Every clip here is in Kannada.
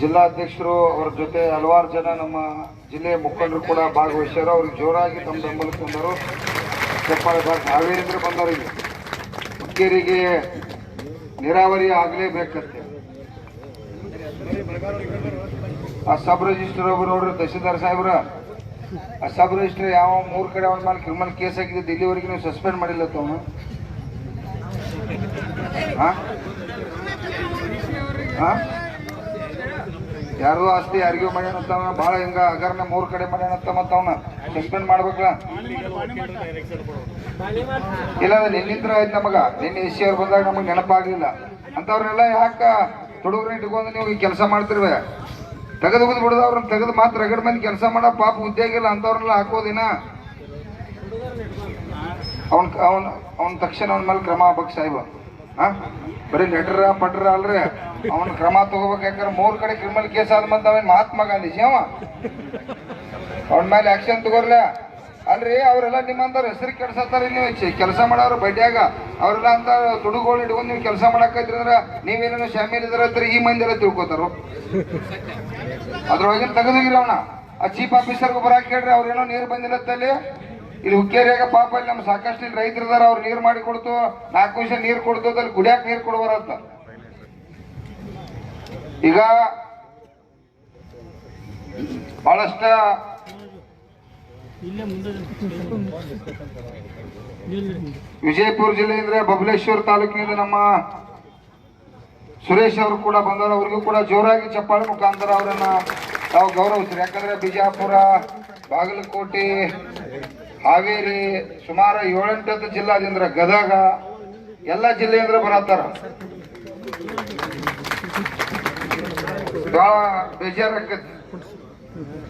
ಜಿಲ್ಲಾಧ್ಯಕ್ಷರು ಅವರ ಜೊತೆ ಹಲವಾರು ಜನ ನಮ್ಮ ಜಿಲ್ಲೆಯ ಮುಖಂಡರು ಕೂಡ ಭಾಗವಹಿಸ್ಯಾರ. ಅವ್ರಿಗೆ ಜೋರಾಗಿ ತಮ್ಮ ಬೆಂಬಲಕ್ಕೆ ಬಂದರು. ಚಪ್ಪಾಳೆ ಹಾವೇರಿಂದ ಬಂದವರಿಗೆ ಹುಕ್ಕೇರಿಗೆ ನೀರಾವರಿ ಆಗಲೇಬೇಕಂತೆ. ಆ ಸಬ್ ರಿಜಿಸ್ಟರ್ ಒಬ್ರು ನೋಡ್ರಿ, ತಹಸೀಲ್ದಾರ್ ಸಾಹೇಬ್ರ, ಆ ಸಬ್ ರಿಜಿಸ್ಟರ್ ಯಾವ 3 ಕಡೆ ಅವನ ಮೇಲೆ ಕ್ರಿಮಿನಲ್ ಕೇಸ್ ಆಗಿದ್ದು ಇಲ್ಲಿವರೆಗೆ ನೀವು ಸಸ್ಪೆಂಡ್ ಮಾಡಿಲ್ಲ ಅವನು. ಯಾರು ಆಸ್ತಿ ಯಾರಿಗೂ ಮಾಡ್ಯಾನಂತವ, ಭಾಳ ಹಿಂಗ ಅಗರ್ನ 3 ಕಡೆ ಮಾಡ್ಯಾನಂತ ಮತ್ತ ಅವನ ಸಸ್ಪೆಂಡ್ ಮಾಡ್ಬೇಕಲ್ಲ. ಇಲ್ಲ ನಿನ್ನಿಂತ್ರ ಆಯ್ತು ನಮಗ, ನಿನ್ನೆ ಎಸ್ ಸಿ ಅವ್ರು ಬಂದಾಗ ನಮಗೆ ನೆನಪಾಗ್ಲಿಲ್ಲ. ಅಂತವ್ರನ್ನೆಲ್ಲ ಯಾಕ ತೊಡಗ್ರ ಇಟ್ಕೊಂಡು ನೀವು ಕೆಲಸ ಮಾಡ್ತಿರ್ವೆ? ತೆಗೆದು ಬಿಡುದು ಅವ್ರನ್ನ ತೆಗೆದು ಮಾತ್ರ ರಗಡ್ ಮಂದಿ ಕೆಲಸ ಮಾಡೋ ಪಾಪ ಉದ್ಯೋಗ ಇಲ್ಲ ಅಂತವ್ರನ್ನೆಲ್ಲ ಹಾಕೋದಿನ. ಅವನ ತಕ್ಷಣ ಅವನ ಮೇಲೆ ಕ್ರಮ ಆಗ್ಬೇಕು ಸಾಹೇಬ. ಬರೀ ಲೆಟರ್ ಪಟ್ರ ಅಲ್ರಿ, ಅವನ ಕ್ರಮ ತಗೋಬೇಕು. ಯಾಕಂದ್ರೆ 3 ಕಡೆ ಕ್ರಿಮಿನಲ್ ಕೇಸ್ ಆದ ಮತ್ತೆ ಅವನ್ ಮಹಾತ್ಮ ಗಾಂಧೀಜಿ ಅವ, ಅವನ ಮೇಲೆ ಆಕ್ಷನ್ ತಗೋರ್ಲ ಅಲ್ರಿ. ಅವರೆಲ್ಲ ನಿಮ್ಮಂತವ್ರ ಹೆಸರು ಕೆಡ್ಸತ್ತಾರ. ನೀವು ಕೆಲಸ ಮಾಡೋರು ಬಡ್ಯಾಗ ಅವರೆಲ್ಲ ಅಂತ ತುಡುಗೋಳು ಇಟ್ಕೊಂಡು ನೀವು ಕೆಲಸ ಮಾಡಾಕೈತ್ರಿ ಅಂದ್ರೆ ನೀವೇನೇನು ಶಾಮೀಲ್ ಇದ್ರತ್ರಿ ಈ ಮಂದಿ ಎಲ್ಲ ತಿಳ್ಕೊತಾರ. ಅದ್ರೊಳಗಿನ ತೆಗೆದೋಗಿರಿ ಅವನ. ಆ ಚೀಫ್ ಆಫೀಸರ್ಗೂ ಬರಾಕ್ ಹೇಳ್ರಿ, ಅವ್ರೇನೋ ನೀರು ಬಂದಿಲ್ಲತ್ತಲ್ಲಿ. ಇಲ್ಲಿ ಹುಕ್ಕೇರಿಯಾಗ ಪಾಪ ಇಲ್ಲಿ ನಮ್ಮ ಸಾಕಷ್ಟು ಇಲ್ಲಿ ರೈತರಿದಾರ, ಅವ್ರು ನೀರು ಮಾಡಿ ಕೊಡ್ತು, 4 ನಿಮಿಷ ನೀರು ಕೊಡ್ತು, ಅಲ್ಲಿ ಕುಡಿಯಾಕ ನೀರು ಕೊಡುವರಂತ. ಈಗ ಬಹಳಷ್ಟ ವಿಜಯಪುರ ಜಿಲ್ಲೆಯಿಂದ ಬಬಲೇಶ್ವರ ತಾಲೂಕಿನಿಂದ ನಮ್ಮ ಸುರೇಶ್ ಅವರು ಕೂಡ ಬಂದವರು. ಅವ್ರಿಗೂ ಕೂಡ ಜೋರಾಗಿ ಚಪ್ಪಾಳೆ ಮುಖಾಂತರ ಅವರನ್ನ ನಾವು ಗೌರವಿಸ್ರಿ. ಯಾಕಂದ್ರೆ ಬಿಜಾಪುರ, ಬಾಗಲಕೋಟೆ, ಹಾವೇರಿ, ಸುಮಾರು 7-8 ಜಿಲ್ಲಾದಿಂದ, ಗದಗ ಎಲ್ಲ ಜಿಲ್ಲೆಯಿಂದ ಬರತ್ತಾರ. ಬಹಳ ಬೇಜಾರಾಗತ್ತೆ.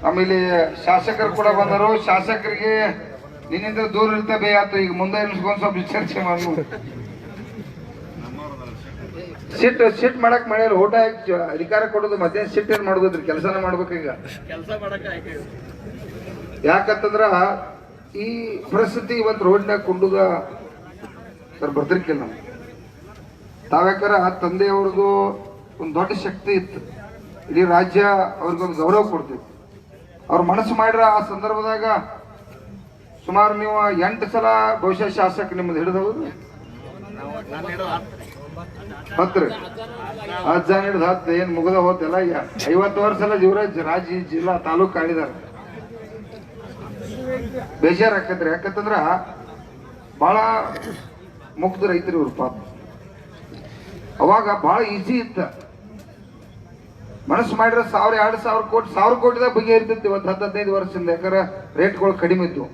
ಆಮೇಲೆ ಶಾಸಕರು ಕೂಡ ಬಂದರು. ಶಾಸಕರಿಗೆ ನಿನ್ನಿಂದ ದೂರ ಇರ್ತಾ ಬೇಯಾತು. ಈಗ ಮುಂದೆ ಎನ್ಸ್ಕೊಂಡ್ ಸ್ವಲ್ಪ ಚರ್ಚೆ ಮಾಡು. ಸಿಟ್ ಮಾಡಕ್ ಮಾಡ್ಯಾರ. ಓಟ ಅಧಿಕಾರ ಕೊಡೋದು ಮತ್ತೆ ಸಿಟ್ ಏನ್ ಮಾಡೋದ್ರಿ? ಕೆಲಸನ ಮಾಡ್ಬೇಕೀಗ. ಯಾಕಂತಂದ್ರ ಈ ಪರಿಸ್ಥಿತಿ ಇವತ್ತು ರೋಡ್ನಾಗ ಕೊಂಡುಗ ಸರ್ ಬರ್ತಿರ್ಕಿಲ್ಲ. ನಾವು ತಾವ್ಯಾಕಾರ ತಂದೆಯವ್ರದ್ದು ಒಂದು ದೊಡ್ಡ ಶಕ್ತಿ ಇತ್ತು, ಇಡೀ ರಾಜ್ಯ ಅವ್ರಿಗೊಂದು ಗೌರವ ಕೊಡ್ತಿತ್ತು. ಅವ್ರ ಮನಸ್ಸು ಮಾಡ್ರ ಆ ಸಂದರ್ಭದಾಗ ಸುಮಾರು ನೀವು 8 ಸಲ ಬಹುಶಃ ಶಾಸಕ ನಿಮ್ಮದು ಹಿಡಿದವರು 10 ಹಿಡಿದು 10 ಏನ್ ಮುಗಿದ ಹೋತೆಲ್ಲ. 50 ವರ್ಷ ಯುವರಾಜ್ ರಾಜ್ಯ ಜಿಲ್ಲಾ ತಾಲೂಕು ಆಳಿದಾರ. ಬೇಜಾರಾಕತ್ರಿ. ಯಾಕಂತಂದ್ರ ಬಹಳ ಮುಗ್ಧ ರೈತರು ಇವ್ರು ಪಾಪ. ಅವಾಗ ಬಹಳ ಈಜಿ ಇತ್ತ. ಮನಸ್ಸು ಮಾಡಿದ್ರೆ 1000-2000 ಕೋಟಿ 1000 ಕೋಟಿದಾಗ ಬಗೆ ಇರ್ತಿತ್ತು ಇವತ್ತು 10-15 ವರ್ಷದಿಂದ. ಯಾಕಂದ್ರೆ ರೇಟ್ಗಳು ಕಡಿಮೆ ಇದ್ವು.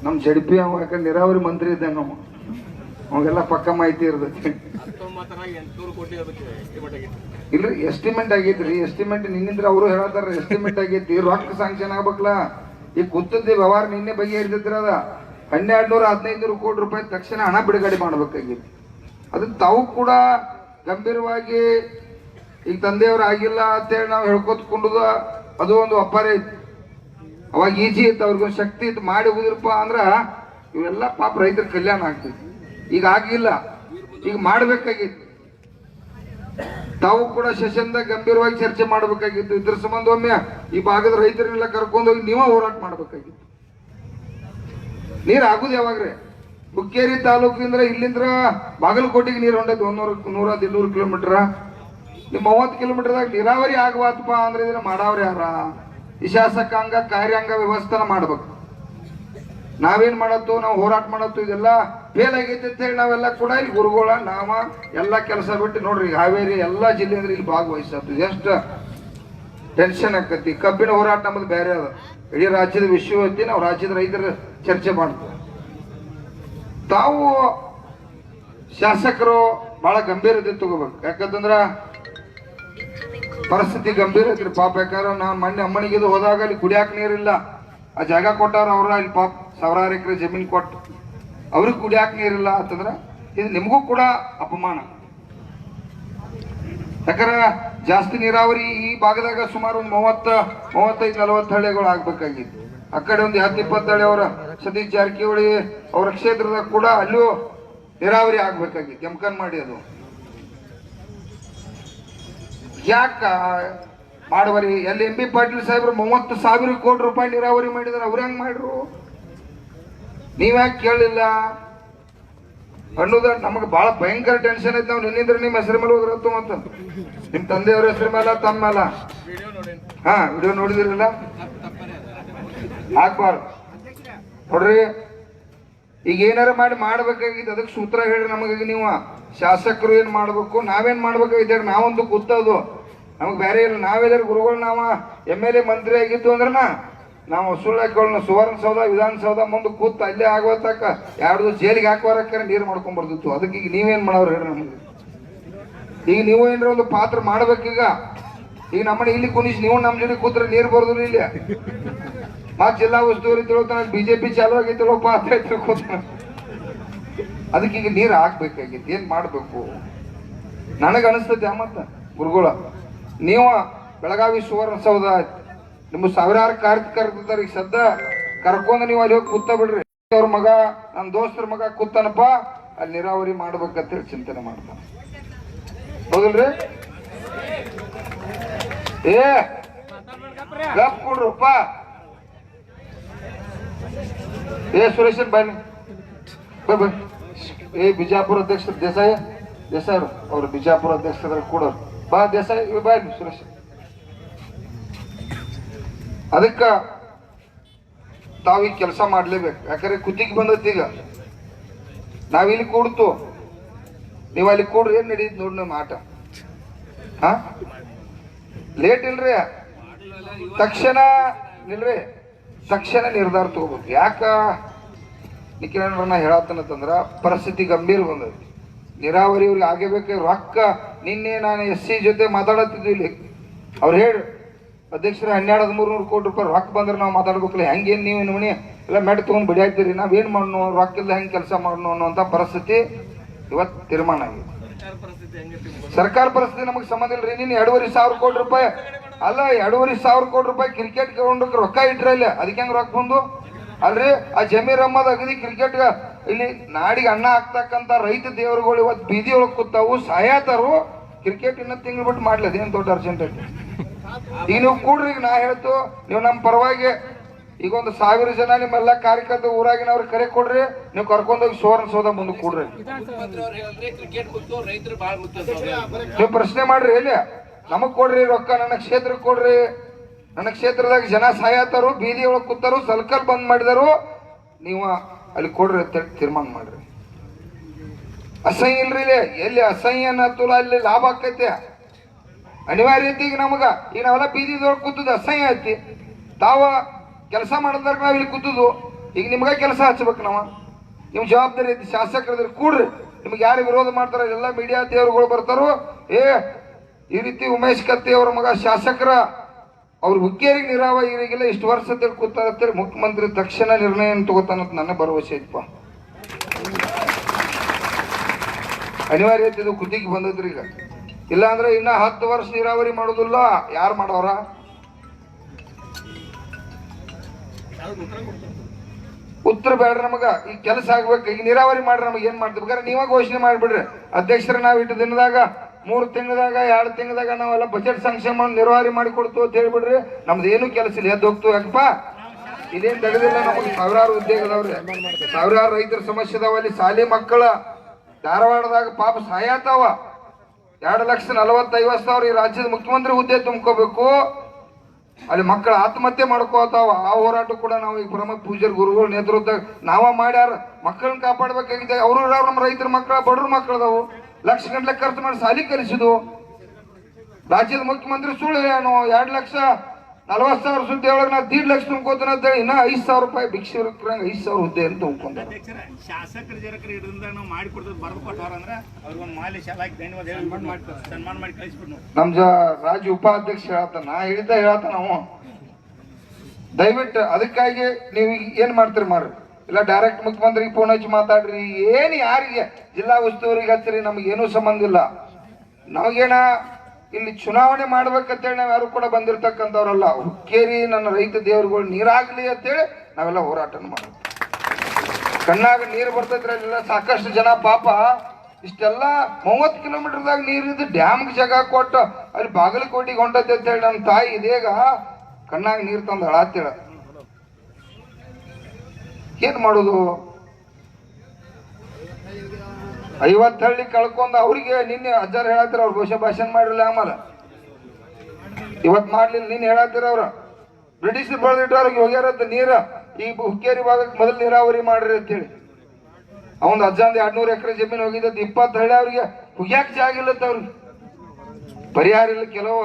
ನಮ್ ಜಡ್ಪಿ ಅವ ಯಾಕಂದ್ರೆ ನೀರಾವರಿ ಮಂತ್ರಿ ಇದ್ದಂಗ ಅವಾಗೆಲ್ಲ ಪಕ್ಕ ಮಾಹಿತಿ ಇರ್ತೈತಿ. ಇಲ್ರಿ ಎಸ್ಟಿಮೇಟ್ ಆಗೈತ್ರಿ. ಎಸ್ಟಿಮೇಟ್ ನಿನ್ನಿಂದ್ರ ಅವರು ಹೇಳತ್ತಾರ ಎಸ್ಟಿಮೇಟ್ ಆಗೈತಿ, ರೊಕ್ಕ ಸ್ಯಾಂಕ್ಷನ್ ಆಗ್ಬೇಕಲ್ಲ. ಈಗ ಕೂತದ್ದಿ ವ್ಯವಹಾರ ನಿನ್ನೆ ಬಗೆ ಇರ್ತೈತ್ರಿ. ಅದ 1200-1500 ಕೋಟಿ ರೂಪಾಯಿ ತಕ್ಷಣ ಹಣ ಬಿಡುಗಡೆ ಮಾಡ್ಬೇಕಾಗಿತ್ತು. ಅದನ್ನ ತಾವು ಕೂಡ ಗಂಭೀರವಾಗಿ ಈಗ ತಂದೆಯವ್ರು ಆಗಿಲ್ಲ ಅಂತೇಳಿ ನಾವು ಹೇಳ್ಕೊತ್ಕೊಂಡುದ ಅದು ಒಂದು ಅಪಾರ ಇತ್ತು. ಅವಾಗ ಈಜಿ ಇತ್ತು, ಅವ್ರಿಗೊಂದು ಶಕ್ತಿ ಇತ್ತು. ಮಾಡಿ ಹೋಗಿರಪ್ಪ ಅಂದ್ರ ಇವೆಲ್ಲ ಪಾಪ ರೈತರ ಕಲ್ಯಾಣ ಆಗ್ತಿತ್ತು. ಈಗ ಆಗಿಲ್ಲ, ಈಗ ಮಾಡ್ಬೇಕಾಗಿತ್ತು. ತಾವು ಕೂಡ ಸೆಷನ್ದಾಗ ಗಂಭೀರವಾಗಿ ಚರ್ಚೆ ಮಾಡ್ಬೇಕಾಗಿತ್ತು. ಇದ್ರ ಸಂಬಂಧ ಒಮ್ಮೆ ಈ ಭಾಗದ ರೈತರನ್ನೆಲ್ಲ ಕರ್ಕೊಂಡೋಗಿ ನೀವೇ ಹೋರಾಟ ಮಾಡ್ಬೇಕಾಗಿತ್ತು. ನೀರು ಆಗುದು ಯಾವಾಗ್ರೆ? ಹುಕ್ಕೇರಿ ತಾಲೂಕಿಂದ್ರ ಇಲ್ಲಿಂದ್ರ ಬಾಗಲಕೋಟೆಗೆ ನೀರು ಹೊಂಡೈತಿ 100-200 ಕಿಲೋಮೀಟರ್. ನಿಮ್ಮ 30 ಕಿಲೋಮೀಟರ್ದಾಗ ನೀರಾವರಿ ಆಗಬಾತಪ್ಪ ಅಂದ್ರೆ ಇದನ್ನ ಮಾಡವ್ರ ಯಾರ? ಈ ಶಾಸಕಾಂಗ ಕಾರ್ಯಾಂಗ ವ್ಯವಸ್ಥೆನ ಮಾಡ್ಬೇಕು. ನಾವೇನ್ ಮಾಡತ್ತು, ನಾವು ಹೋರಾಟ ಮಾಡತ್ತು, ಇದೆಲ್ಲ ಫೇಲ್ ಆಗೈತಿ ಅಂತ ಹೇಳಿ ನಾವೆಲ್ಲ ಕೂಡ ಇಲ್ಲಿ ಗುರುಗಳ ನಾವ ಎಲ್ಲ ಕೆಲಸ ಬಿಟ್ಟು ನೋಡ್ರಿ ಹಾವೇರಿ ಎಲ್ಲಾ ಜಿಲ್ಲೆಯಿಂದ ಇಲ್ಲಿ ಭಾಗವಹಿಸತ್ತು. ಎಷ್ಟು ಟೆನ್ಷನ್ ಆಕತಿ. ಕಬ್ಬಿನ ಹೋರಾಟ ನಮ್ಮದು ಬೇರೆ ಅದ. ಇಡೀ ರಾಜ್ಯದ ವಿಷಯ ಐತಿ, ನಾವು ರಾಜ್ಯದ ರೈತರ ಚರ್ಚೆ ಮಾಡ್ತೀವಿ. ತಾವು ಶಾಸಕರು ಬಹಳ ಗಂಭೀರತೆ ತಗೋಬೇಕು. ಯಾಕಂತಂದ್ರ ಪರಿಸ್ಥಿತಿ ಗಂಭೀರ ಐತ್ರಿ ಪಾಪ. ಯಾಕಂದ್ರೆ ನಾನು ಮೊನ್ನೆ ಅಮ್ಮನಿಗೆ ಹೋದಾಗ ಅಲ್ಲಿ ಕುಡಿಯಾಕ ನೀರಿಲ್ಲ. ಆ ಜಾಗ ಕೊಟ್ಟಾರ ಅವ್ರ, ಇಲ್ಲಿ ಪಾಪ 1000 ಎಕರೆ ಜಮೀನು ಕೊಟ್ಟು ಅವ್ರಿಗೆ ಕುಡಿಯಾಕ ನೀರಿಲ್ಲ ಅಂತಂದ್ರ ಇದು ನಿಮಗೂ ಕೂಡ ಅಪಮಾನ. ಯಾಕಂದ್ರೆ ಜಾಸ್ತಿ ನೀರಾವರಿ ಈ ಭಾಗದಾಗ ಸುಮಾರು ಒಂದು 30-35-40 ಹಳ್ಳಿಗಳು ಆಗ್ಬೇಕಾಗಿತ್ತು. ಆ ಕಡೆ ಒಂದು 10-20 ಹಳ್ಳಿ ಅವರ ಸತೀಶ್ ಜಾರಕಿಹೊಳಿ ಅವರ ಕ್ಷೇತ್ರದಾಗ ಕೂಡ ಅಲ್ಲೂ ನೀರಾವರಿ ಆಗ್ಬೇಕಾಗಿತ್ತು. ಎಮ್ಕನ್ ಮಾಡಿ ಅದು ಯಾಕ ಮಾಡುವರಿ ಎಲ್ಲಿ ಎಂ ಬಿ ಪಾಟೀಲ್ ಸಾಹೇಬ್ರು 30,000 ಕೋಟಿ ರೂಪಾಯಿ ನೀರಾವರಿ ಮಾಡಿದಾರೆ, ಅವ್ರು ಹೆಂಗ್ ಮಾಡ್ರು? ನೀವ್ಯಾಕೆ ಕೇಳಲಿಲ್ಲ ಅನ್ನೋದ ನಮಗೆ ಬಹಳ ಭಯಂಕರ ಟೆನ್ಷನ್ ಐತೆ. ನಾವು ನಿನ್ನಿಂದ್ರೆ ನಿಮ್ಮ ಹೆಸರು ಮೇಲೆ ಹೋದ್ರತ್ತು ಅಂತ ನಿಮ್ಮ ತಂದೆಯವ್ರ ಹೆಸರು ಮೇಲೆ ತಮ್ಮ ಮೇಲೆ ಹಾ ವಿಡಿಯೋ ನೋಡಿದಿರಲ್ಲ, ಆಗ್ಬಾರ್ದು ನೋಡ್ರಿ. ಈಗ ಏನಾರ ಮಾಡಿ ಮಾಡ್ಬೇಕಾಗಿದ್ದು ಅದಕ್ಕೆ ಸೂತ್ರ ಹೇಳ್ರಿ ನಮಗೆ. ನೀವು ಶಾಸಕರು ಏನ್ ಮಾಡ್ಬೇಕು, ನಾವೇನ್ ಮಾಡ್ಬೇಕಾಗಿದ್ದ ನಾವಂತೂ ಕೂತದು ನಮಗ್ ಬೇರೆ ಇಲ್ಲ. ನಾವೆಲ್ಲರೂ ಗುರುಗಳು ನಾವ MLA ಮಂತ್ರಿ ಆಗಿತ್ತು ಅಂದ್ರನ ನಾವು ಸುಳ್ಳು ಹಾಕೊಳ್ಳ ಸುವರ್ಣಸೌಧ ವಿಧಾನಸೌಧ ಮುಂದೆ ಕೂತ್ ಅಲ್ಲೇ ಆಗೋತಕ್ಕ ಯಾರ್ದು ಜೈಲಿಗೆ ಹಾಕುವರಕ್ಕೆ ನೀರು ಮಾಡ್ಕೊಂಡ್ ಬರ್ತಿತ್ತು. ಅದಕ್ಕೆ ಈಗ ನೀವೇನ್ ಮಾಡೋರು ಹೇಳ್ರಿ ನಮಗೆ. ಈಗ ನೀವು ಏನಾರ ಒಂದು ಪಾತ್ರ ಮಾಡ್ಬೇಕೀಗ. ಈಗ ನಮ್ಮನೆ ಇಲ್ಲಿ ಕುಣಿಸಿ ನೀವು ನಮ್ಮ ಜೊತೆ ಕೂತ್ರೆ ನೀರು ಬರೋದಿಲ್ಲ ಇಲ್ಲಿ. ಮತ್ ಜಿಲ್ಲಾ ಉಸ್ತುವಾರಿ ತಿಳ್ತಾನ BJP ಚಾಲು ಆಗೈತಿಳಪ್ಪ ಅಂತ ತಿಳ್ಕೊತಾನ. ಅದಕ್ಕೆ ಈಗ ನೀರು ಹಾಕ್ಬೇಕಾಗಿತ್ತು. ಏನ್ ಮಾಡ್ಬೇಕು ನನಗ ಅನಿಸ್ತೈತಿ. ಮತ್ತ ಗುರುಗಳ ನೀವು ಬೆಳಗಾವಿ ಸುವರ್ಣಸೌಧ ನಿಮ್ಮ ಸಾವಿರಾರು ಕಾರ್ಯಕರ್ತರು ಈಗ ಸದ್ದ ಕರ್ಕೊಂಡು ನೀವು ಅಲ್ಲಿ ಹೋಗಿ ಕೂತ ಬಿಡ್ರಿ. ಅವ್ರ ಮಗ ನನ್ನ ದೋಸ್ತರ ಮಗ ಕೂತಾನಪ್ಪ ಅಲ್ಲಿ ನೀರಾವರಿ ಮಾಡ್ಬೇಕಂತೇಳಿ ಚಿಂತನೆ ಮಾಡ್ತಾನ. ಹೌದಲ್ರಿ? ಏ ಗಪ್ ಕೊಡ್ರಪ್ಪ. ಏ ಸುರೇಶನ್ ಬನ್ನಿ ಬನ್ನಿ. ಏ ಬಿಜಾಪುರ ಅಧ್ಯಕ್ಷ ದೇಸಾಯಿ ಅವ್ರು ಬಿಜಾಪುರ ಅಧ್ಯಕ್ಷರ ಕೂಡೋರು ಬಾ. ದೇಸಾಯಿ ಬನ್ನಿ ಸುರೇಶ್. ಅದಕ್ಕ ತಾವೀಗ ಕೆಲಸ ಮಾಡ್ಲೇಬೇಕು. ಯಾಕಂದ್ರೆ ಕುತ್ತಿಗೆ ಬಂದೈತಿ. ಈಗ ನಾವಿಲ್ಲಿ ಕೂಡ್ತು, ನೀವು ಅಲ್ಲಿ ಕೂಡ್ರಿ ಏನ್ ನಡೀತ್ ನೋಡ್ರಿ ನಮ್ಮ ಆಟ. ಹಾ ಲೇಟ್ ಇಲ್ರಿ, ತಕ್ಷಣ ನಿಲ್ರಿ, ತಕ್ಷಣ ನಿರ್ಧಾರ ತಗೋಬೇಕು. ಯಾಕ ನಿಖಿಲಣ್ಣ ಹೇಳತ್ತಂದ್ರ ಪರಿಸ್ಥಿತಿ ಗಂಭೀರ ಬಂದೈತಿ. ನೀರಾವರಿ ಇವ್ರಿಗೆ ಆಗಬೇಕು ರೊಕ್ಕ. ನಿನ್ನೆ ನಾನು SC ಜೊತೆ ಮಾತಾಡತ್ತಿದ್ವಿ ಇಲ್ಲಿ. ಅವ್ರು ಹೇಳಿ ಅಧ್ಯಕ್ಷರ 1200-1300 ಕೋಟಿ ರೂಪಾಯಿ ರೊಕ್ಕ ಬಂದ್ರೆ ನಾವು ಮಾತಾಡ್ಬೇಕಲ್ಲ. ಹೆಂಗೇನು ನೀವು ಮನೆ ಎಲ್ಲ ಮೆಟ್ ತೊಗೊಂಡು ಬಿಡಿಯಾಗ್ತೀರಿ, ನಾವೇನು ಮಾಡೋಣ, ರೊಕ್ಕ ಇಲ್ಲ ಹೆಂಗೆ ಕೆಲಸ ಮಾಡೋಣ ಅನ್ನೋಂಥ ಪರಿಸ್ಥಿತಿ ಇವತ್ತು ತೀರ್ಮಾನ ಆಗಿದೆ. ಸರ್ಕಾರ ಪರಿಸ್ಥಿತಿ ನಮಗೆ ಸಂಬಂಧ ಇಲ್ರಿ. ನೀನು 2,500 ಕೋಟಿ ರೂಪಾಯಿ ಅಲ್ಲ, 2,500 ಕೋಟಿ ರೂಪಾಯಿ ಕ್ರಿಕೆಟ್ ಗ್ರೌಂಡ್ ರೊಕ್ಕ ಇಟ್ರಲ್ಲ, ಅದಕ್ಕೆ ಹೆಂಗೆ ರೊಕ್ಕ ಬಂದು ಅಲ್ರಿ? ಆ ಜಮೀರ್ ಅಹ್ಮದ್ ಅಗದಿ ಕ್ರಿಕೆಟ್ ಇಲ್ಲಿ ನಾಡಿಗೆ ಅನ್ನ ಹಾಕ್ತಕ್ಕಂಥ ರೈತ ದೇವರುಗಳು ಇವತ್ತು ಬೀದಿ ಒಳಗೆ ಕೂತಾವು, ಸಾಯತಾರು. ಕ್ರಿಕೆಟ್ ಇನ್ನೂ ತಿಂಗಳು ಬಿಟ್ಟು ಮಾಡ್ಲದ ಏನು ದೊಡ್ಡ ಅರ್ಜೆಂಟ್ ಐತಿ. ಈಗ ನೀವು ಕೂಡ್ರಿ, ಈಗ ನಾ ಹೇಳ್ತು ನೀವು ನಮ್ಮ ಪರವಾಗಿ ಈಗ ಒಂದು 1000 ಜನ ನಿಮ್ಮೆಲ್ಲ ಕಾರ್ಯಕರ್ತ ಊರಾಗಿನವ್ರಿಗೆ ಕರೆ ಕೊಡ್ರಿ, ನೀವು ಕರ್ಕೊಂಡೋಗಿ ಸುವರ್ಣಸೌಧ ಮುಂದೆ ಕೂಡ್ರಿ. ನೀವು ಪ್ರಶ್ನೆ ಮಾಡ್ರಿ, ಎಲ್ಲಿ ನಮಗ್ ಕೊಡ್ರಿ ರೊಕ್ಕ, ನನ್ನ ಕ್ಷೇತ್ರಕ್ಕೆ ಕೊಡ್ರಿ. ನನ್ನ ಕ್ಷೇತ್ರದಾಗ ಜನ ಸಾಯತಾರು, ಬೀದಿ ಒಳಗೆ ಕೂತಾರು, ಸರ್ಕಲ್ ಬಂದ್ ಮಾಡಿದಾರು, ನೀವು ಅಲ್ಲಿ ಕೊಡ್ರಿ ಅಂತ ತೀರ್ಮಾನ ಮಾಡ್ರಿ. ಅಸಹ್ಯ ಇಲ್ರಿ ಇಲ್ಲಿ. ಎಲ್ಲಿ ಅಸಹ್ಯ ಅನ್ನತ್ತಲ್ಲ ಅಲ್ಲಿ ಲಾಭ ಆಕೈತೆ. ಅನಿವಾರ್ಯ ಐತಿ ಈಗ ನಮಗ. ಈಗ ನಾವೆಲ್ಲ ಬೀದಿದೊಳಗೆ ಕೂತದ ಅಸಹ್ಯ ಐತಿ. ತಾವ ಕೆಲಸ ಮಾಡಿದಾಗ ನಾವ್ ಇಲ್ಲಿ ಕೂತದು. ಈಗ ನಿಮ್ಗ ಕೆಲಸ ಹಚ್ಬೇಕು ನಾವು. ನಿಮ್ ಜವಾಬ್ದಾರಿ ಐತಿ. ಶಾಸಕರದ್ರ ಕೂಡ್ರಿ. ನಿಮ್ಗೆ ಯಾರು ವಿರೋಧ ಮಾಡ್ತಾರ ಎಲ್ಲ ಮೀಡಿಯಾ ದೇವರುಗಳು ಬರ್ತಾರೋ. ಈ ರೀತಿ ಉಮೇಶ್ ಕತ್ತಿ ಅವ್ರ ಮಗ ಶಾಸಕರ ಅವ್ರ ಹುಕ್ಕೇರಿಗೆ ನೀರಾವರಿಗಿಲ್ಲ ಇಷ್ಟು ವರ್ಷ ಕೂತಾರ ಮುಖ್ಯಮಂತ್ರಿ ತಕ್ಷಣ ನಿರ್ಣಯ ತಗೋತಾನಂತ ನನ್ನ ಭರವಸೆ ಐತಪ್ಪ. ಅನಿವಾರ್ಯ ಐತಿ, ಇದು ಕುತ್ತಿಗೆ ಬಂದದ್ರಿ. ಈಗ ಇಲ್ಲ ಅಂದ್ರೆ ಇನ್ನ 10 ವರ್ಷ ನೀರಾವರಿ ಮಾಡೋದಿಲ್ಲ. ಯಾರು ಮಾಡೋರ? ಉತ್ತರ ಬೇಡ್ರಿ ನಮಗ. ಈಗ ಕೆಲಸ ಆಗ್ಬೇಕು. ಈಗ ನೀರಾವರಿ ಮಾಡ್ರಿ, ನಮಗೆ ಏನ್ ಮಾಡ್ತೀವಿ ಬೇಕಾದ್ರೆ ನೀವಾಗ ಘೋಷಣೆ ಮಾಡ್ಬಿಡ್ರಿ. ಅಧ್ಯಕ್ಷರ ನಾವ್ ಇಟ್ಟು ದಿನದಾಗ 3 ತಿಂಗಳದಾಗ 2 ತಿಂಗಳದಾಗ ನಾವೆಲ್ಲ ಬಜೆಟ್ ಸ್ಯಾಂಕ್ಷನ್ ಮಾಡಿ ನೀರಾವರಿ ಮಾಡಿ ಕೊಡ್ತು ಅಂತ ಹೇಳ್ಬಿಡ್ರಿ. ನಮ್ದು ಏನು ಕೆಲಸ ಇಲ್ಲ, ಎದ್ದು ಹೋಗ್ತು. ಯಾಕಪ್ಪ ಇದೇನ್ ತೆಗೆದಿಲ್ಲ. ನಮಗೆ ಸಾವಿರಾರು ಉದ್ಯೋಗ ಅದಾವ್ರಿ, ಸಾವಿರಾರು ರೈತರ ಸಮಸ್ಯೆ ಅದಾವ. ಅಲ್ಲಿ ಶಾಲೆ ಮಕ್ಕಳ ಧಾರವಾಡದಾಗ ಪಾಪ ಸಾಯತಾವ. 2,40,50,000 ಈ ರಾಜ್ಯದ ಮುಖ್ಯಮಂತ್ರಿ ಹುದ್ದೆ ತುಂಬ್ಕೋಬೇಕು. ಅಲ್ಲಿ ಮಕ್ಕಳ ಆತ್ಮಹತ್ಯೆ ಮಾಡ್ಕೋತಾವ. ಆ ಹೋರಾಟ ಕೂಡ ನಾವು ಈಗ ಪ್ರಮುಖ ಪೂಜಾರಿ ಗುರುಗಳ ನೇತೃತ್ವದಾಗ ನಾವ ಮಾಡ್ಯಾರ. ಮಕ್ಕಳನ್ನ ಕಾಪಾಡ್ಬೇಕಾಗಿದೆ. ಅವರು ನಮ್ಮ ರೈತರ ಮಕ್ಕಳ, ಬಡ್ರ ಮಕ್ಕಳದವು. ಲಕ್ಷ ಗಂಟ್ಲೆ ಖರ್ಚು ಮಾಡಿ ಸಾಲಿ ಕಲಿಸಿದ್ವು. ರಾಜ್ಯದ ಮುಖ್ಯಮಂತ್ರಿ ಸುಳ್ಳು ಹೇಳೋನು 2,40,000 ಸುದ್ದಿ ಒಳಗೆ ನಾ 1.5 ಲಕ್ಷ ತುಂಬ್ಕೋತಾನ ಅಂತ ಹೇಳಿ ಇನ್ನ 5,000 ರೂಪಾಯಿ ಭಿಕ್ಷೆ 5,000 ಹುದ್ದೆ ಅಂತ ತುಂಬ್ಕೊಂಡ. ಶಾಸಕರ ಜನಕರ ಹಿಡಿದ ನಾವು ಮಾಡಿ ಕೊಡ್ತದ ಬರೆದು ಕೊಟ್ಟವ್ರ ಅಂದ್ರೆ ಅವ್ರಿಗೊಂದು ಮಾಲೆ ಶಾಲ ಹಾಕಿ ಧನ್ಯವಾದ ಹೇಳಿ ಸನ್ಮಾನ ಮಾಡಿ ಕಳಿಸ್ಬಿಟ್ಟು ನಮ್ ರಾಜ್ಯ ಉಪಾಧ್ಯಕ್ಷ ಹೇಳತ್ತ, ನಾ ಹೇಳ್ತ ನಾವು ದಯವಿಟ್ಟು ಅದಕ್ಕಾಗಿ ನೀವು ಏನ್ ಮಾಡ್ತೀರಿ ಮಾಡ್ರಿ. ಇಲ್ಲ ಡೈರೆಕ್ಟ್ ಮುಖ್ಯಮಂತ್ರಿಗೆ ಫೋನ್ ಹಚ್ಚಿ ಮಾತಾಡ್ರಿ. ಏನು ಯಾರಿಗೆ ಜಿಲ್ಲಾ ಉಸ್ತುವಾರಿಗೆ ಹಚ್ಚಿರಿ, ನಮಗೇನೂ ಸಂಬಂಧ ಇಲ್ಲ. ನಮಗೇನ ಇಲ್ಲಿ ಚುನಾವಣೆ ಮಾಡ್ಬೇಕಂತೇಳಿ ನಾವ್ ಯಾರು ಕೂಡ ಬಂದಿರ್ತಕ್ಕಂಥವ್ರಲ್ಲ. ಹುಕ್ಕೇರಿ ನನ್ನ ರೈತ ದೇವರುಗಳು ನೀರಾಗ್ಲಿ ಅಂತೇಳಿ ನಾವೆಲ್ಲ ಹೋರಾಟ ಮಾಡೋದು. ಕಣ್ಣಾಗ ನೀರು ಬರ್ತೈತ್ರಿ. ಅಲ್ಲೆಲ್ಲ ಸಾಕಷ್ಟು ಜನ ಪಾಪ ಇಷ್ಟೆಲ್ಲ 30 ಕಿಲೋಮೀಟರ್ದಾಗ ನೀರಿದ್ದು ಡ್ಯಾಮ್ಗೆ ಜಾಗ ಕೊಟ್ಟು ಅಲ್ಲಿ ಬಾಗಲಕೋಟಿಗೆ ಹೊಂಟೈತೆ ಅಂತೇಳಿ ನನ್ನ ತಾಯಿ ಇದೀಗ ಕಣ್ಣಾಗ ನೀರು ತಂದು ಹಳಾತ್ತೇಳ. ಏನ್ ಮಾಡುದು? 50 ಹಳ್ಳಿ ಕಳ್ಕೊಂಡ್ ಅವ್ರಿಗೆ ನಿನ್ನೆ ಅಜ್ಜಾರ್ ಹೇಳತ್ತೀರ, ಅವ್ರು ಬಹುಶಃ ಭಾಷಣ ಮಾಡಿರಲ್ಲ ಆಮೇಲೆ ಇವತ್ತು ಮಾಡ್ಲಿಲ್ಲ. ನಿನ್ನೆ ಹೇಳತ್ತೀರ ಅವ್ರ ಬ್ರಿಟಿಷ್ ಬೆಳೆದಿಟ್ಟು ಅವ್ರಿಗೆ ಹೋಗ್ಯಾರತ್ತ ನೀರ ಈ ಹುಕ್ಕೇರಿ ಭಾಗಕ್ಕೆ ಮೊದಲು ನೀರಾವರಿ ಮಾಡ್ರಿ ಅಂತೇಳಿ. ಅವನ್ ಅಜ್ಜಂದ 200 ಎಕರೆ ಜಮೀನು ಹೋಗಿದ್ದ 20 ಹಳ್ಳಿ ಅವ್ರಿಗೆ ಹುಗ್ಯಾಕ್ ಜಾಗ ಇಲ್ಲತ್ತ ಅವ್ರಿಗೆ. ಪರಿಹಾರ ಇಲ್ಲ. ಕೆಲವು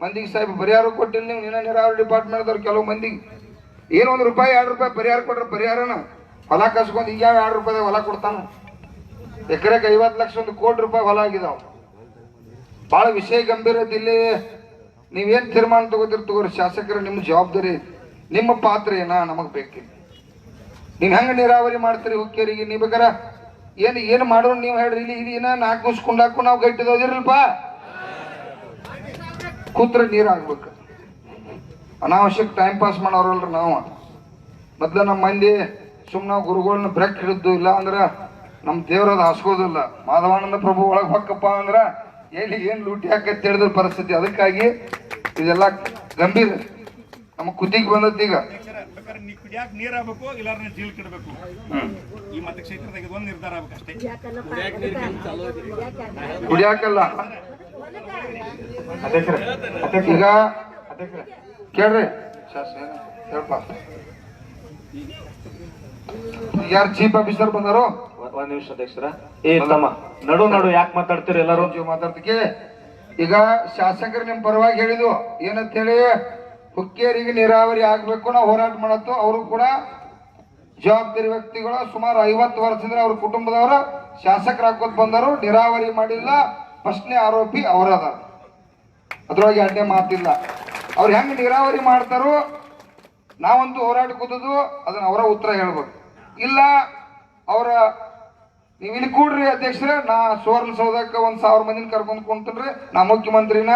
ಮಂದಿಗೆ ಸಾಹೇಬ್ ಪರಿಹಾರ ಕೊಟ್ಟಿಲ್ಲ. ನೀವು ನೀನ ನೀರಾವರಿ ಡಿಪಾರ್ಟ್ಮೆಂಟ್ದವ್ರು ಕೆಲವು ಮಂದಿಗೆ ಏನು ₹1 ₹2 ಪರಿಹಾರ ಕೊಟ್ರೆ ಪರಿಹಾರನ ಹೊಲ ಕಸ್ಕೊಂಡು ಈಗ ₹2 ಹೊಲ ಕೊಡ್ತಾನ. ಎಕರೆಗೆ 50 ಲಕ್ಷ ₹1 ಕೋಟಿ ಹೊಲ ಆಗಿದಾವ. ಬಹಳ ವಿಷಯ ಗಂಭೀರತೆ. ಇಲ್ಲಿ ನೀವೇನ್ ತೀರ್ಮಾನ ತಗೋರಿ ಶಾಸಕರು, ನಿಮ್ಮ ಜವಾಬ್ದಾರಿ, ನಿಮ್ಮ ಪಾತ್ರ ಏನ ನಮಗ್ ಬೇಕಿಲ್ಲ. ನೀವ್ ಹೆಂಗ ನೀರಾವರಿ ಮಾಡ್ತೀರಿ ಹುಕ್ಕೇರಿಗೆ? ನೀವ್ ಬೇಕಾರ ಏನು ಮಾಡೋರು ನೀವು ಹೇಳ್ರಿ. ಇಲ್ಲಿ ಏನ 4 ದಿವ್ಸ ಕುಂಡಾಕು ನಾವು ಗಟ್ಟಿದೋದಿರಲ್ಪ, ಕೂತ್ರ ನೀರ್ ಆಗ್ಬೇಕು. ಅನಾವಶ್ಯಕ ಟೈಮ್ ಪಾಸ್ ಮಾಡೋರಲ್ರಿ ನಾವು. ಮೊದ್ಲ ನಮ್ಮ ಮಂದಿ ಸುಮ್ಮನೆ ಗುರುಗಳನ್ನ ಬ್ರೇಕ್ ಹಿಡಿದ್ದು, ಇಲ್ಲ ಅಂದ್ರ ನಮ್ ದೇವ್ರದ ಹಾಸ್ಕೋದಿಲ್ಲ. ಮಾಧವಾನಂದ ಪ್ರಭು ಒಳಗ್ ಹೊಕ್ಕಪ್ಪ ಅಂದ್ರ ಎಲ್ಲಿ ಏನ್ ಲೂಟಿ ಹಾಕತ್ ತಿಳಿದ್ರ ಪರಿಸ್ಥಿತಿ. ಅದಕ್ಕಾಗಿ ಇದೆಲ್ಲ ಗಂಭೀರ ನಮ್ಮ ಕುದಿಗೆ ಬಂದದ್ದು. ಈಗ ನೀ ಕುಡಿಯಾಕ ನೀರ್ ಆಗ್ಬೇಕು, ಇಲ್ಲಾರ ಜೀಲ್ ಕಿಡ್ಬೇಕು. ಈ ಮತಕ್ಷೇತ್ರದಾಗ ಇದೊಂದು ನಿರ್ಧಾರ ಆಗ್ಬೇಕು ಅಷ್ಟೇ. ಕುಡಿಯಾಕಲ್ಲ. ಈಗ ಕೇಳ್ರಿ ಹೇಳ್ಪ, ಯಾರು ಚೀಫ್ ಆಫೀಸರ್ ಬಂದಾರೋ? ಒಂದ್ ನಿಮಿಷ ಅಧ್ಯಕ್ಷರ. ನಡು ಯಾಕೆ ಮಾತಾಡ್ತೀರಿ ಎಲ್ಲರೂ? ಮಾತಾಡ್ತಿಕೆ. ಈಗ ಶಾಸಕರು ನಿಮ್ ಪರವಾಗಿ ಹೇಳಿದ್ವು ಏನಂತ ಹೇಳಿ, ಹುಕ್ಕೇರಿಗೆ ನೀರಾವರಿ ಆಗ್ಬೇಕು ನಾವು ಹೋರಾಟ ಮಾಡತ್ತು. ಅವರು ಕೂಡ ಜವಾಬ್ದಾರಿ ವ್ಯಕ್ತಿಗಳು. ಸುಮಾರು 50 ವರ್ಷದಿಂದ ಅವ್ರ ಕುಟುಂಬದವರು ಶಾಸಕರು ಹಾಕೋತ್ ಬಂದರು. ನೀರಾವರಿ ಮಾಡಿಲ್ಲ, ಫಸ್ಟ್ನೇ ಆರೋಪಿ ಅವರದ. ಅದ್ರೊಳಗೆ ಅಡ್ಡೆ ಮಾತಿಲ್ಲ. ಅವ್ರು ಹೆಂಗ್ ನೀರಾವರಿ ಮಾಡ್ತಾರೋ ನಾವಂತೂ ಹೋರಾಟ ಕೂತದು, ಅದನ್ನ ಅವರ ಉತ್ತರ ಹೇಳ್ಬೇಕು. ಇಲ್ಲ ಅವರ ನೀವು ಇಲ್ಲಿ ಕೂಡ್ರಿ ಅಧ್ಯಕ್ಷರೇ, ನಾ ಸುವರ್ಣ ಸೌಧಕ್ಕೆ 1000 ಮಂದಿನ ಕರ್ಕೊಂಡ್ ಕುಂತನ್ರಿ. ನಾ ಮುಖ್ಯಮಂತ್ರಿನ,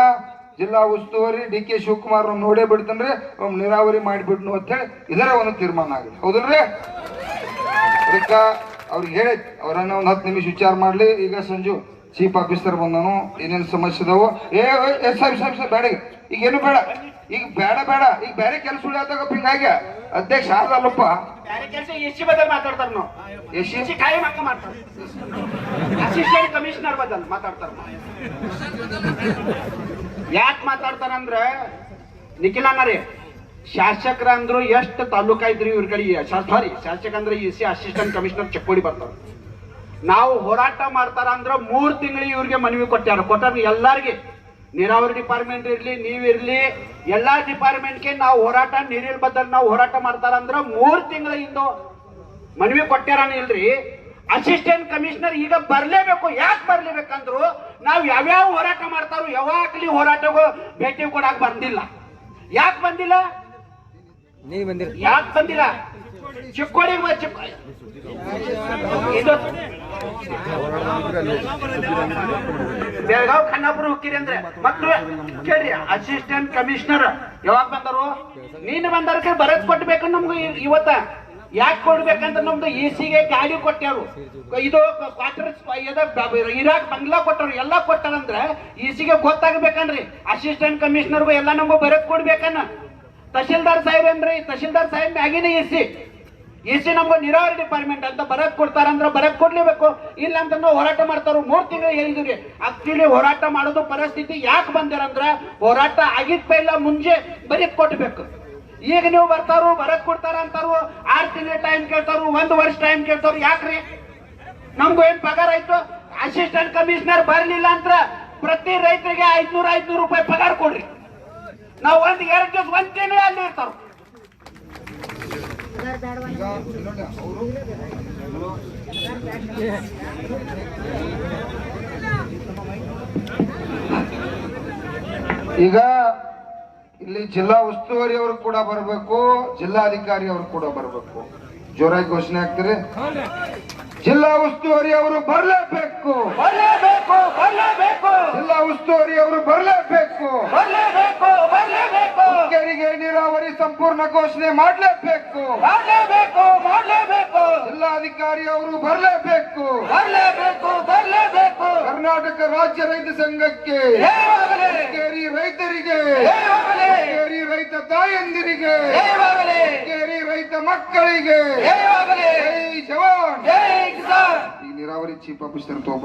ಜಿಲ್ಲಾ ಉಸ್ತುವಾರಿ DK ಶಿವಕುಮಾರ್ ನೋಡೇ ಬಿಡ್ತೇನ್ರಿ, ನೀರಾವರಿ ಮಾಡಿಬಿಡ್ನು ಅಂತ ಹೇಳಿ ಇದರ ಒಂದು ತೀರ್ಮಾನ ಆಗಿದೆ. ಹೌದಲ್ರಿ? ಅದಕ್ಕ ಅವ್ರಿಗೆ ಹೇಳಿ ಅವರನ್ನ ಒಂದು 10 ನಿಮಿಷ ವಿಚಾರ ಮಾಡ್ಲಿ. ಈಗ ಸಂಜು ಚೀಫ್ ಆಫೀಸರ್ ಬಂದನು, ಏನೇನು ಸಮಸ್ಯೆ ಇದಾವು. ಸಾಹೇಬ್ ಬೇಡ, ಈಗ ಏನು ಬೇಡ, ಈಗ ಬೇಡ ಈಗ ಬೇರೆ ಕೆಲಸ ಉಳಿಯಾದಾಗ ಹಿಂಗಾಗಿ ಅಧ್ಯಕ್ಷ ಆದಲ್ಲಪ್ಪ. ಎಸಿ ಬದಲ್ ಮಾತಾಡ್ತಾರ ನಾವು. ಎಸಿ ಕಾಯಂ ಹಂಗ ಮಾಡ್ತಾರ. ಅಸಿಸ್ಟೆಂಟ್ ಕಮಿಷನರ್ ಬದಲ್ ಮಾತಾಡ್ತಾರ. ಯಾಕೆ ಮಾತಾಡ್ತಾರಂದ್ರ ನಿಖಿಲಣ್ಣ ರೀ, ಶಾಸಕರ ಅಂದ್ರು ಎಷ್ಟು ತಾಲೂಕಾ ಇದ್ರಿ ಇವ್ರ ಕಡೆ. ಸಾರಿ, ಶಾಸಕ ಅಂದ್ರೆ ಎಸಿ ಅಸಿಸ್ಟೆಂಟ್ ಕಮಿಷನರ್ ಚಿಕ್ಕೋಡಿ ಬರ್ತಾರ. ನಾವು ಹೋರಾಟ ಮಾಡ್ತಾರ ಅಂದ್ರ 3 ತಿಂಗಳಿಗೆ ಇವ್ರಿಗೆ ಮನವಿ ಕೊಟ್ಟಾರ ಎಲ್ಲಾರ್ಗಿ. ನೀರಾವರಿ ಡಿಪಾರ್ಟ್ಮೆಂಟ್ ಇರ್ಲಿ, ನೀವಿರ್ಲಿ, ಎಲ್ಲಾ ಡಿಪಾರ್ಟ್ಮೆಂಟ್ಗೆ ನಾವು ಹೋರಾಟ ನೀರಿನ ಬದಲ್ ನಾವು ಹೋರಾಟ ಮಾಡ್ತಾರ ಅಂದ್ರ 3 ತಿಂಗಳಿಂದ ಮನವಿ ಕೊಟ್ಟಾರ ಇಲ್ರಿ. ಅಸಿಸ್ಟೆಂಟ್ ಕಮಿಷನರ್ ಈಗ ಬರ್ಲೇಬೇಕು. ಯಾಕೆ ಬರ್ಲೇಬೇಕಂದ್ರು ನಾವು ಯಾವ್ಯಾವ ಹೋರಾಟ ಮಾಡ್ತಾರೋ ಯಾವಾಗ್ಲಿ ಹೋರಾಟಗೂ ಭೇಟಿ ಕೊಡಾಕ್ ಬಂದಿಲ್ಲ. ಯಾಕೆ ಬಂದಿಲ್ಲ? ಯಾಕೆ ಬಂದಿಲ್ಲ? ಚಿಕ್ಕೋಡಿಗೆ ಇದು ಬೆಳಗಾವ್ ಖಾನಾಪುರ ಹೋಗ್ತೀರಿ ಅಂದ್ರೆ ಮಕ್ಳು ಕೇಳ್ರಿ. ಅಸಿಸ್ಟೆಂಟ್ ಕಮಿಷನರ್ ಯಾವಾಗ ಬಂದರು? ನೀನು ಬಂದರ್ಕ ಬರದ್ ಕೊಟ್ಬೇಕು ನಮ್ಗೆ. ಇವತ್ತ ಯಾಕೆ ಕೊಡ್ಬೇಕಂತ ನಮ್ದು ECಗೆ ಗಾಡಿ ಕೊಟ್ಟಾರು, ಇದು ಕ್ವಾರ್ಟರ್ಸ್ ಇರಾಕ್ ಬಂಗ್ಲಾ ಕೊಟ್ಟರು, ಎಲ್ಲ ಕೊಟ್ಟಾರಂದ್ರೆ ECಗೆ ಗೊತ್ತಾಗ್ಬೇಕನ್ರಿ. ಅಸಿಸ್ಟೆಂಟ್ ಕಮಿಷನರ್ಗೂ ಎಲ್ಲ ನಮ್ಗೂ ಬರದ್ ಕೊಡ್ಬೇಕನ್ನ. ತಹಶೀಲ್ದಾರ್ ಸಾಹೇಬ್ ಏನ್ರಿ, ತಹಶೀಲ್ದಾರ್ ಸಾಹೇಬ್ ಮ್ಯಾಗಿನ EC ನಮ್ಗೆ ನೀರಾವರಿ ಡಿಪಾರ್ಟ್ಮೆಂಟ್ ಅಂತ ಬರದ್ ಕೊಡ್ತಾರಂದ್ರ ಬರದ್ ಕೊಡ್ಲೇಬೇಕು. ಇಲ್ಲ ಅಂತ ನಾವು ಹೋರಾಟ ಮಾಡ್ತಾರ. 3 ತಿಂಗಳು ಹೇಳಿದ್ರಿ. ಆಕ್ಚುಲಿ ಹೋರಾಟ ಮಾಡೋದು ಪರಿಸ್ಥಿತಿ ಯಾಕೆ ಬಂದಿರಂದ್ರ ಹೋರಾಟ ಆಗಿದ್ದ ಇಲ್ಲ, ಮುಂಚೆ ಬರೀದ್ ಕೊಟ್ಬೇಕು. ಈಗ ನೀವು ಬರ್ತಾರು ಬರದ್ ಕೊಡ್ತಾರ ಅಂತಾರು, 6 ತಿಂಗಳ ಟೈಮ್ ಕೇಳ್ತಾರು, 1 ವರ್ಷ ಟೈಮ್ ಕೇಳ್ತಾರು. ಯಾಕ್ರಿ? ನಮ್ಗೂ ಏನ್ ಪಗಾರ ಆಯ್ತು? ಅಸಿಸ್ಟೆಂಟ್ ಕಮಿಷನರ್ ಬರ್ಲಿಲ್ಲ ಅಂತ ಪ್ರತಿ ರೈತರಿಗೆ 500 ರೂಪಾಯಿ ಪಗಾರ ಕೊಡ್ರಿ. ನಾವು 1-2 ದಿವಸ 1 ತಿಂಗಳು ಅಲ್ಲಿ ಇರ್ತಾರ. ಈಗ ಇಲ್ಲಿ ಜಿಲ್ಲಾ ಉಸ್ತುವಾರಿ ಅವರು ಕೂಡ ಬರಬೇಕು, ಜಿಲ್ಲಾಧಿಕಾರಿ ಅವರು ಕೂಡ ಬರಬೇಕು. ಜೋರಾಗಿ ಘೋಷಣೆ ಆಗ್ತಾರೆ. ಜಿಲ್ಲಾ ಉಸ್ತುವಾರಿ ಅವರು ಬರಲೇಬೇಕು. ಜಿಲ್ಲಾ ಉಸ್ತುವಾರಿ ಅವರು ಬರಲೇಬೇಕು. ಹುಕ್ಕೇರಿಗೆ ನೀರಾವರಿ ಸಂಪೂರ್ಣ ಘೋಷಣೆ ಮಾಡಲೇಬೇಕು. ಜಿಲ್ಲಾಧಿಕಾರಿ ಅವರು ಬರಲೇಬೇಕು. ಕರ್ನಾಟಕ ರಾಜ್ಯ ರೈತ ಸಂಘಕ್ಕೆ, ಕೇರಿ ರೈತರಿಗೆ, ಕೇರಿ ರೈತ ತಾಯಂದಿರಿಗೆ, ಕೇರಿ ರೈತ ಮಕ್ಕಳಿಗೆ, ಜೈ ಜವಾನ್. ಈ ನೀರಾವರಿ ಚೀಫ್ ಆಫೀಸರ್ ತೋಬ